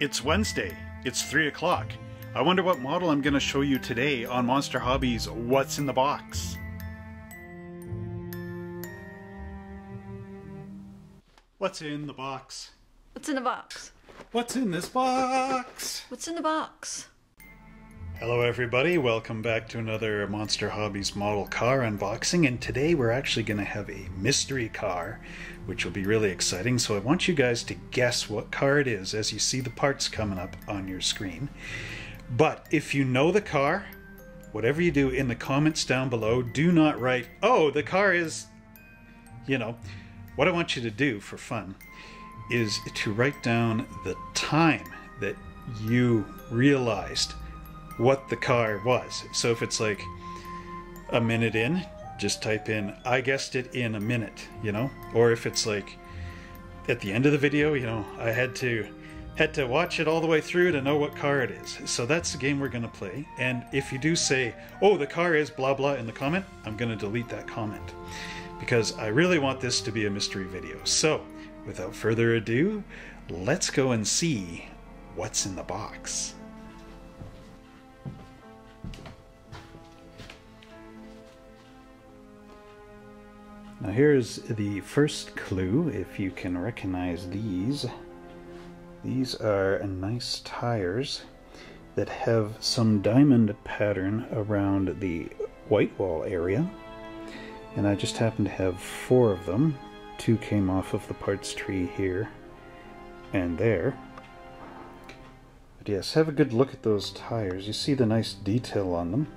It's Wednesday. It's 3 o'clock. I wonder what model I'm going to show you today on Monster Hobbies What's in the Box. What's in the box? What's in the box? What's in this box? What's in the box? Hello everybody, welcome back to another Monster Hobbies model car unboxing, and today we're actually going to have a mystery car, which will be really exciting. So I want you guys to guess what car it is as you see the parts coming up on your screen. But if you know the car, whatever you do in the comments down below, do not write, oh, the car is, what I want you to do for fun is to write down the time that you realized what the car was. So if it's like a minute in, just type in, I guessed it in a minute, or if it's like at the end of the video, I had to watch it all the way through to know what car it is. So that's the game we're going to play. And if you do say, oh, the car is blah blah in the comment, I'm going to delete that comment because I really want this to be a mystery video. So without further ado, let's go and see what's in the box. Now here's the first clue, if you can recognize these. These are nice tires that have some diamond pattern around the white wall area. And I just happen to have 4 of them. 2 came off of the parts tree here and there. But yes, have a good look at those tires. You see the nice detail on them.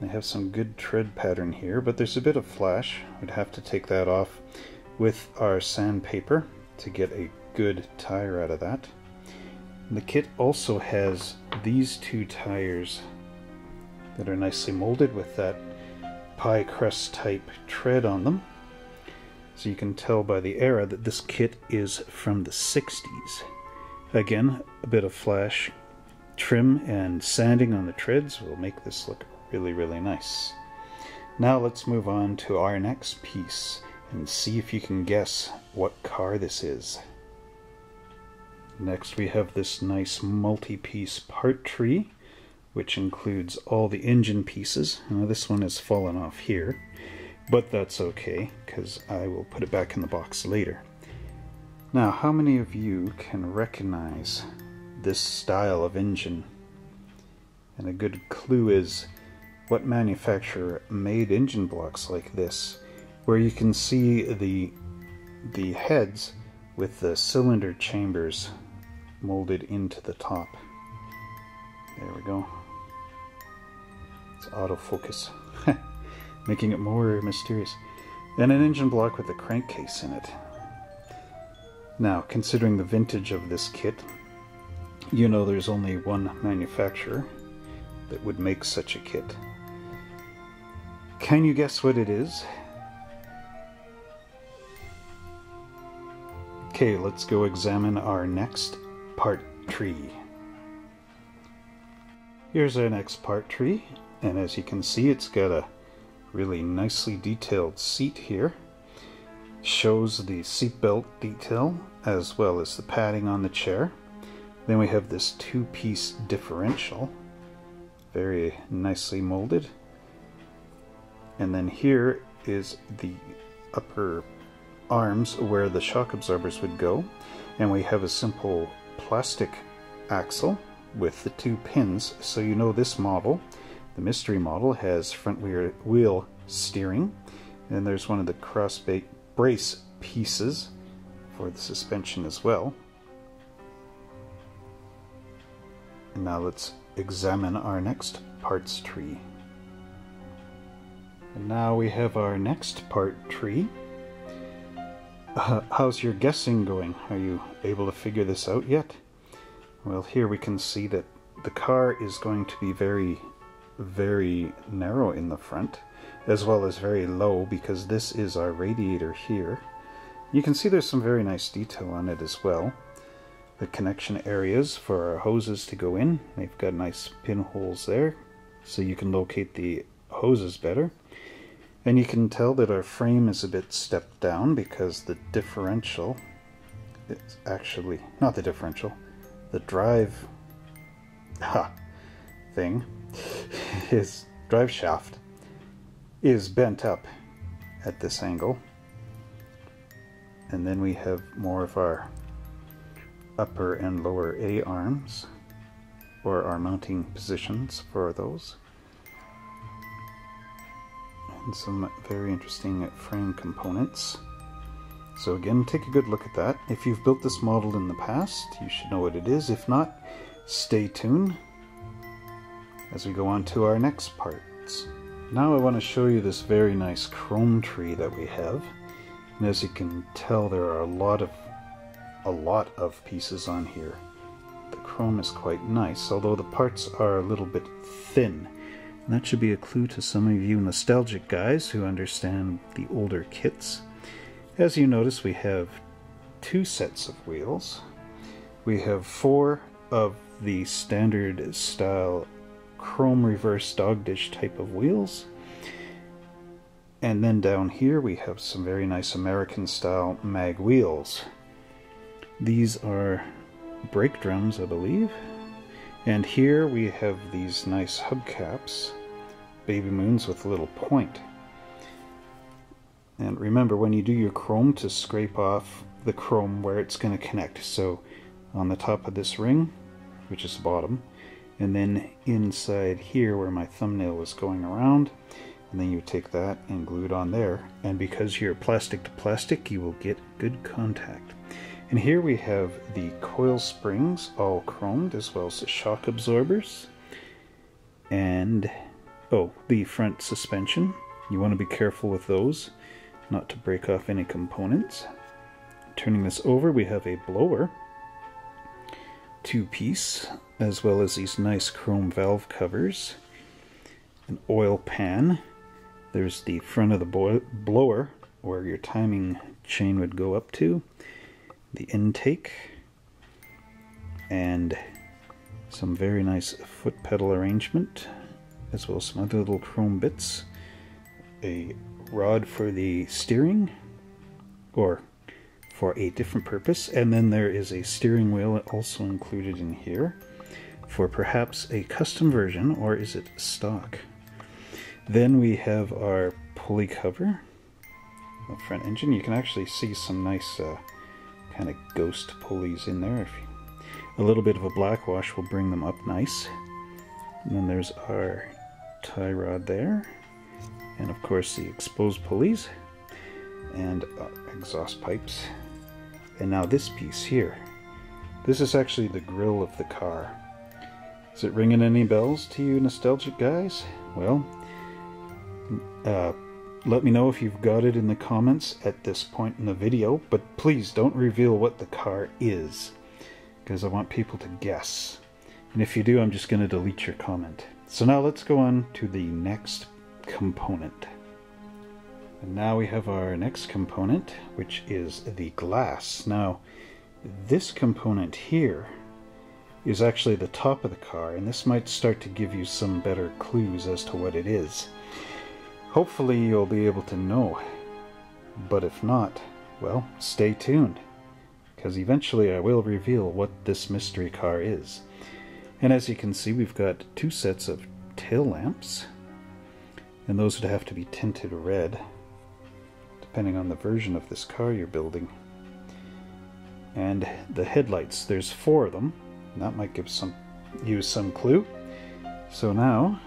They have some good tread pattern here, but there's a bit of flash. We'd have to take that off with our sandpaper to get a good tire out of that. And the kit also has these 2 tires that are nicely molded with that pie crust type tread on them. So you can tell by the era that this kit is from the 60s. Again, a bit of flash trim and sanding on the treads will make this look really nice. Now let's move on to our next piece and see if you can guess what car this is. Next we have this nice multi-piece part tree, which includes all the engine pieces. Now this one has fallen off here, but that's okay because I will put it back in the box later. Now, how many of you can recognize this style of engine? And a good clue is what manufacturer made engine blocks like this, where you can see the heads with the cylinder chambers molded into the top. There we go. It's autofocus, making it more mysterious. And an engine block with a crankcase in it. Now, considering the vintage of this kit, there's only one manufacturer that would make such a kit. Can you guess what it is? Okay, let's go examine our next part tree. Here's our next part tree, and as you can see, it's got a really nicely detailed seat here. Shows the seatbelt detail as well as the padding on the chair. Then we have this 2-piece differential, very nicely molded. And then here is the upper arms where the shock absorbers would go. And we have a simple plastic axle with the 2 pins. So this model, the mystery model, has front wheel steering. And there's one of the cross brace pieces for the suspension as well. And now let's examine our next parts tree. And now we have our next part tree. How's your guessing going? Are you able to figure this out yet? Well, here we can see that the car is going to be very narrow in the front, as well as very low, because this is our radiator here. You can see there's some very nice detail on it as well. The connection areas for our hoses to go in, they've got nice pinholes there, so you can locate the hoses better. And you can tell that our frame is a bit stepped down because the differential, it's actually not the differential, the drive thing, his drive shaft, is bent up at this angle. And then we have more of our upper and lower A arms, or our mounting positions for those. And some very interesting frame components. So again, take a good look at that. If you've built this model in the past, you should know what it is. If not, stay tuned as we go on to our next parts. Now I want to show you this very nice chrome tree that we have. And as you can tell, there are a lot of pieces on here. The chrome is quite nice, although the parts are a little bit thin. And that should be a clue to some of you nostalgic guys who understand the older kits. As you notice, we have 2 sets of wheels. We have 4 of the standard style chrome reverse dog dish type of wheels. And then down here we have some very nice American style mag wheels. These are brake drums, I believe. And here we have these nice hubcaps, baby moons with a little point. And remember, when you do your chrome, to scrape off the chrome where it's going to connect. So on the top of this ring, which is the bottom, and then inside here where my thumbnail was going around, and then you take that and glue it on there. And because you're plastic to plastic, you will get good contact. And here we have the coil springs, all chromed, as well as the shock absorbers. And, oh, the front suspension. You want to be careful with those, not to break off any components. Turning this over, we have a blower, 2-piece, as well as these nice chrome valve covers, an oil pan. There's the front of the blower, where your timing chain would go up to, the intake, and some very nice foot pedal arrangement, as well as some other little chrome bits, a rod for the steering, or for a different purpose, and then there is a steering wheel also included in here for perhaps a custom version, or is it stock? Then we have our pulley cover, the front engine. You can actually see some nice kind of ghost pulleys in there. A little bit of a black wash will bring them up nice. And then there's our tie rod there, and of course the exposed pulleys and exhaust pipes. And now this piece here, this is actually the grille of the car. Is it ringing any bells to you nostalgic guys? Well, let me know if you've got it in the comments at this point in the video, but please don't reveal what the car is, because I want people to guess. And if you do, I'm just going to delete your comment. So now let's go on to the next component. And now we have our next component, which is the glass. Now, this component here is actually the top of the car, and this might start to give you some better clues as to what it is. Hopefully you'll be able to know, but if not, well, stay tuned, because eventually I will reveal what this mystery car is. And as you can see, we've got 2 sets of tail lamps, and those would have to be tinted red, depending on the version of this car you're building. And the headlights, there's 4 of them, and that might give you some clue. So now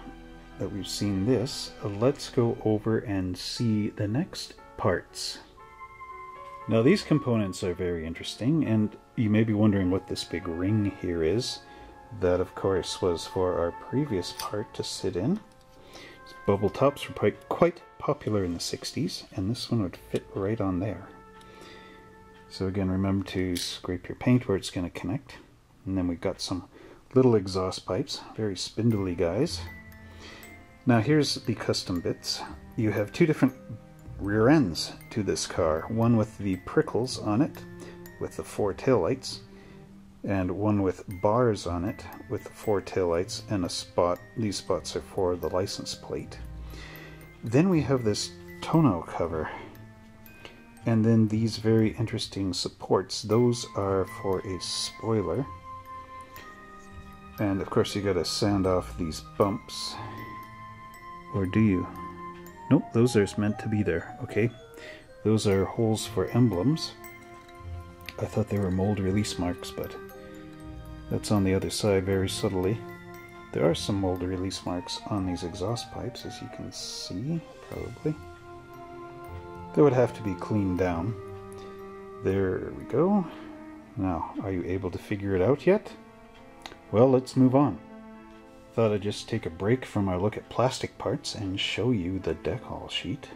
that we've seen this, let's go over and see the next parts. Now these components are very interesting, and you may be wondering what this big ring here is. That of course was for our previous part to sit in. Bubble tops were quite popular in the 60s, and this one would fit right on there. So again, remember to scrape your paint where it's going to connect. And then we've got some little exhaust pipes, very spindly guys. Now here's the custom bits. You have 2 different rear ends to this car. One with the prickles on it, with the 4 taillights, and one with bars on it, with the 4 taillights and a spot. These spots are for the license plate. Then we have this tonneau cover. And then these very interesting supports. Those are for a spoiler. And of course you gotta sand off these bumps. Or do you? Nope, those are meant to be there. Okay. Those are holes for emblems. I thought they were mold release marks, but that's on the other side very subtly. There are some mold release marks on these exhaust pipes, as you can see, probably. They would have to be cleaned down. There we go. Now, are you able to figure it out yet? Well, let's move on. Thought I'd just take a break from our look at plastic parts and show you the decal sheet.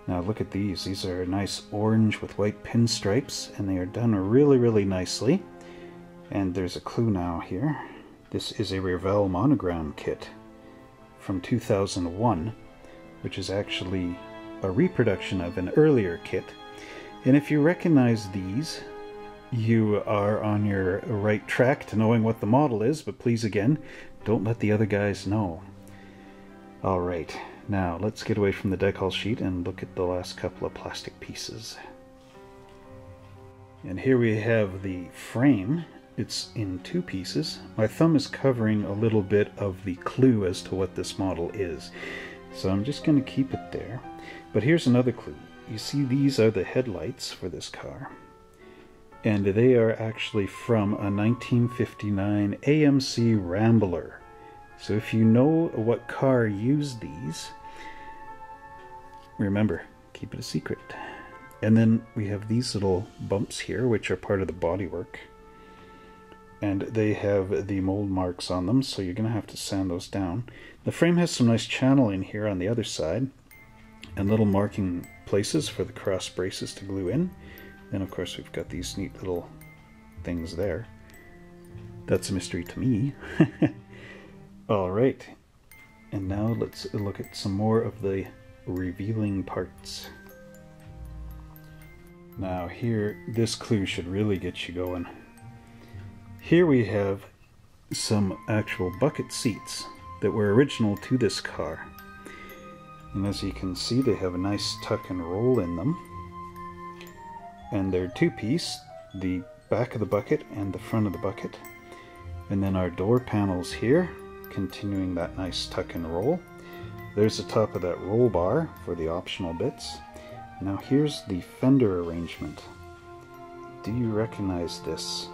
Now look at these. These are nice orange with white pinstripes, and they are done really, really nicely. And there's a clue now here. This is a Revell Monogram Kit from 2001, which is actually a reproduction of an earlier kit. And if you recognize these, you are on your right track to knowing what the model is, but please again, don't let the other guys know. Alright, now let's get away from the decal sheet and look at the last couple of plastic pieces. And here we have the frame. It's in two pieces. My thumb is covering a little bit of the clue as to what this model is, so I'm just going to keep it there. But here's another clue. You see, these are the headlights for this car, and they are actually from a 1959 AMC Rambler. So if you know what car used these, remember, keep it a secret. And then we have these little bumps here, which are part of the bodywork, and they have the mold marks on them, so you're going to have to sand those down. The frame has some nice channeling here on the other side, and little marking places for the cross braces to glue in. Then of course we've got these neat little things there. That's a mystery to me. Alright, and now let's look at some more of the revealing parts. Now here, this clue should really get you going. Here we have some actual bucket seats that were original to this car. And as you can see, they have a nice tuck and roll in them. And they're two-piece, the back of the bucket and the front of the bucket. And then our door panels here, continuing that nice tuck and roll. There's the top of that roll bar for the optional bits. Now here's the fender arrangement. Do you recognize this?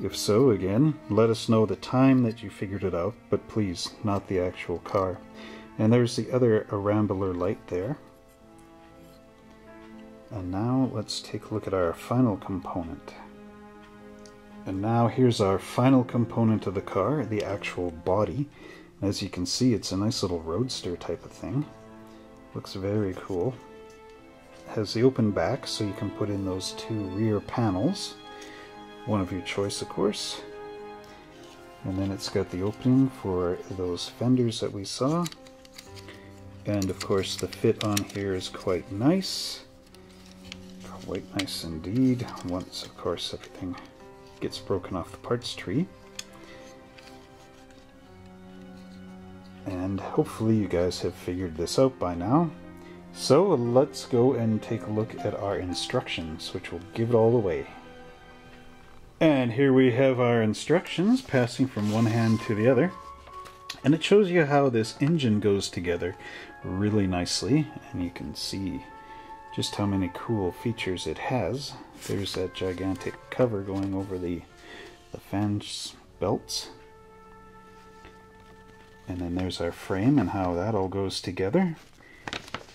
If so, again, let us know the time that you figured it out, but please, not the actual car. And there's the other Rambler light there. And now let's take a look at our final component. And now here's our final component of the car, the actual body. As you can see, it's a nice little roadster type of thing. Looks very cool. It has the open back, so you can put in those two rear panels. One of your choice, of course. And then it's got the opening for those fenders that we saw. And of course the fit on here is quite nice. Quite nice indeed, once of course everything gets broken off the parts tree. And hopefully you guys have figured this out by now. So let's go and take a look at our instructions, which will give it all away. And here we have our instructions passing from one hand to the other. And it shows you how this engine goes together really nicely. And you can see just how many cool features it has. There's that gigantic cover going over the fan belts. And then there's our frame and how that all goes together.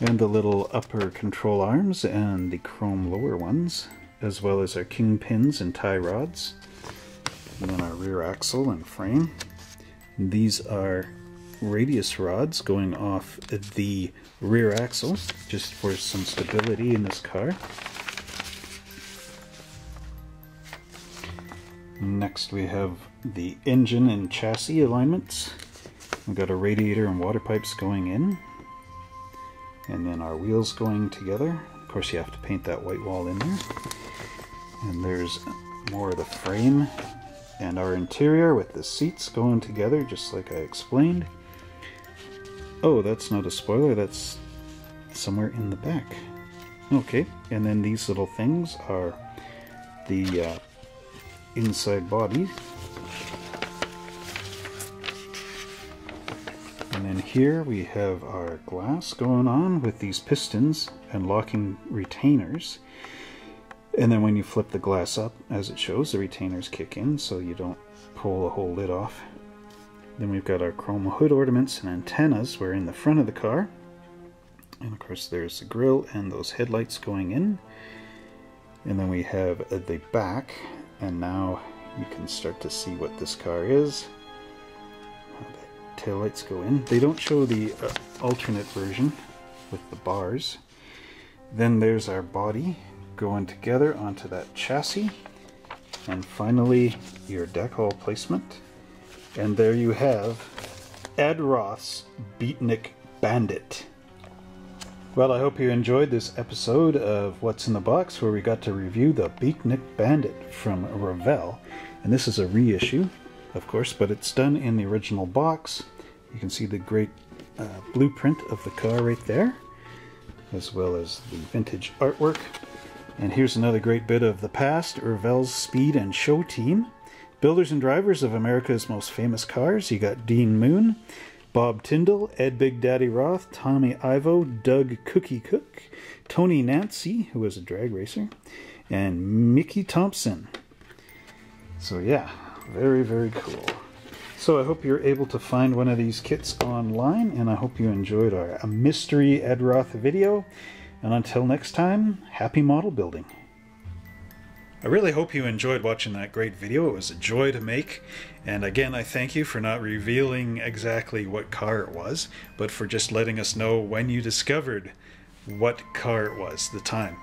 And the little upper control arms and the chrome lower ones, as well as our kingpins and tie rods. And then our rear axle and frame. These are radius rods going off the rear axle, just for some stability in this car. Next we have the engine and chassis alignments. We've got a radiator and water pipes going in. And then our wheels going together. Of course you have to paint that white wall in there. And there's more of the frame and our interior with the seats going together, just like I explained. Oh, that's not a spoiler, that's somewhere in the back. Okay, and then these little things are the inside body then here we have our glass going on with these pistons and locking retainers. And then when you flip the glass up, as it shows, the retainers kick in so you don't pull the whole lid off. Then we've got our chrome hood ornaments and antennas. We're in the front of the car. And of course there's the grille and those headlights going in. And then we have the back, and now you can start to see what this car is. The taillights go in. They don't show the alternate version with the bars. Then there's our body going together onto that chassis. And finally your decal placement. And there you have Ed Roth's Beatnik Bandit. Well, I hope you enjoyed this episode of What's in the Box, where we got to review the Beatnik Bandit from Revell. And this is a reissue, of course, but it's done in the original box. You can see the great blueprint of the car right there, as well as the vintage artwork. And here's another great bit of the past, Revell's speed and show team. Builders and drivers of America's most famous cars. You got Dean Moon, Bob Tyndall, Ed Big Daddy Roth, Tommy Ivo, Doug Cookie Cook, Tony Nancy, who was a drag racer, and Mickey Thompson. So yeah, very, very cool. So I hope you're able to find one of these kits online, and I hope you enjoyed our mystery Ed Roth video. And until next time, happy model building. I really hope you enjoyed watching that great video. It was a joy to make. And again, I thank you for not revealing exactly what car it was, but for just letting us know when you discovered what car it was, the time.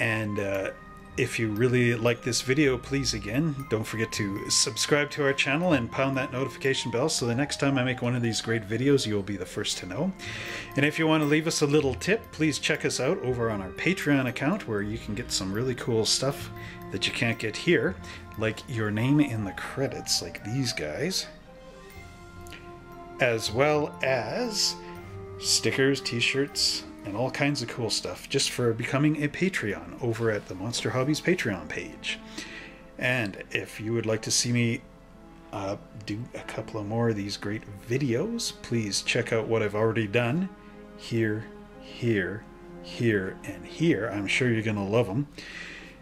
And if you really like this video, please again, don't forget to subscribe to our channel and pound that notification bell so the next time I make one of these great videos, you'll be the first to know. And if you want to leave us a little tip, please check us out over on our Patreon account, where you can get some really cool stuff that you can't get here, like your name in the credits, like these guys, as well as stickers, t-shirts, and all kinds of cool stuff just for becoming a Patreon over at the Monster Hobbies Patreon page. And if you would like to see me do a couple of more of these great videos, please check out what I've already done here, here, here, and here. I'm sure you're going to love them.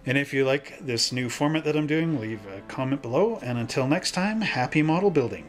And if you like this new format that I'm doing, leave a comment below. And until next time, happy model building.